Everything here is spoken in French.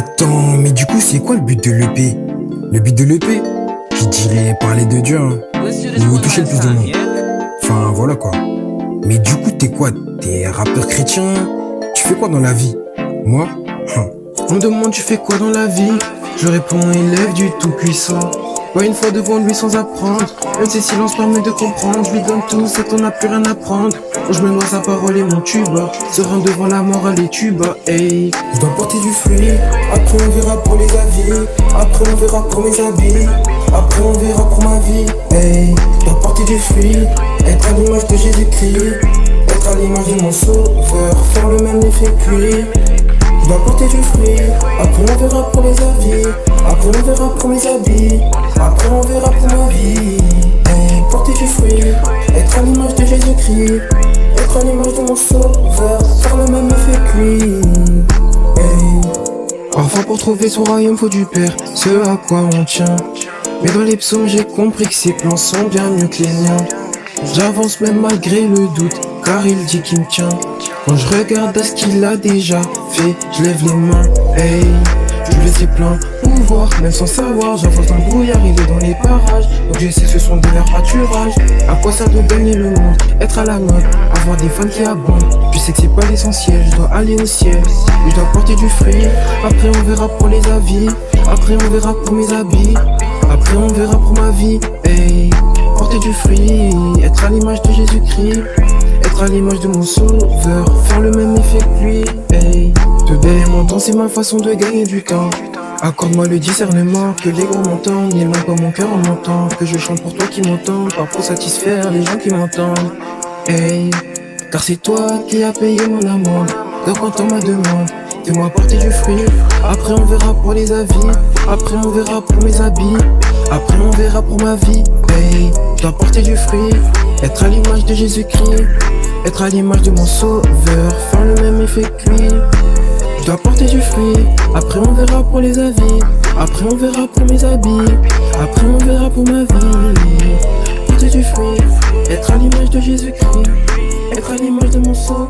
Attends, mais du coup, c'est quoi le but de l'EP? Le but de l'EP? Je dirais parler de Dieu, hein. Ou toucher le plus de monde. Enfin, voilà quoi. Mais du coup, t'es quoi? T'es rappeur chrétien? Tu fais quoi dans la vie? Moi? On me demande tu fais quoi dans la vie? Je réponds élève du Tout-Puissant. Pas une fois devant lui sans apprendre. Même ses silences permettent de comprendre. Je lui donne tout, c'est qu'on n'a plus rien à prendre. Quand je me noie sa parole et mon tuba. Serein devant la mort, allez tuba, hey. Je dois porter du fruit. Après on verra pour les avis. Après on verra pour mes habits. Après on verra pour ma vie, hey. Je dois porter du fruit. Être à l'image de Jésus-Christ. Être à l'image de mon sauveur. Faire le même effet que lui. Je dois porter du fruit, après on verra pour les avis. Après on verra pour mes habits. Après on verra pour ma vie, hey, porter du fruit, être à l'image de Jésus-Christ. Être à l'image de mon sauveur, faire le même effet que lui, hey. Parfois pour trouver son royaume faut du père, ce à quoi on tient. Mais dans les psaumes j'ai compris que ses plans sont bien mieux que les miens. J'avance même malgré le doute, car il dit qu'il me tient. Quand je regarde à ce qu'il a déjà fait, je lève les mains, hey. Je lui laisse plein pouvoir, même sans savoir. J'avance dans le brouillard, il est dans les parages. Donc je sais que ce sont de leurs pâturages. À quoi ça de gagner le monde, être à la mode, avoir des fans qui abondent. Je sais que c'est pas l'essentiel, je dois aller au ciel. Je dois porter du fruit, après on verra pour les avis. Après on verra pour mes habits. Après on verra pour ma vie, hey. Porter du fruit, être à l'image de Jésus-Christ. Être à l'image de mon sauveur, faire le même effet que lui, hey. Te donner mon temps, c'est ma façon de gagner du temps. Accorde-moi le discernement, que l'ego m'entende. N'éloigne pas mon cœur en montant. Que je chante pour toi qui m'entends, pas pour satisfaire les gens qui m'entendent, hey. Car c'est toi qui as payé mon amende. Donc entends ma demande, fais-moi porter du fruit. Après on verra pour les avis. Après on verra pour mes habits. Après on verra pour ma vie, hey. Je dois porter du fruit, être à l'image de Jésus-Christ. Être à l'image de mon sauveur, faire le même effet que lui. Je dois porter du fruit, après on verra pour les avis. Après on verra pour mes habits. Après on verra pour ma vie. Porter du fruit, être à l'image de Jésus-Christ. Être à l'image de mon sauveur.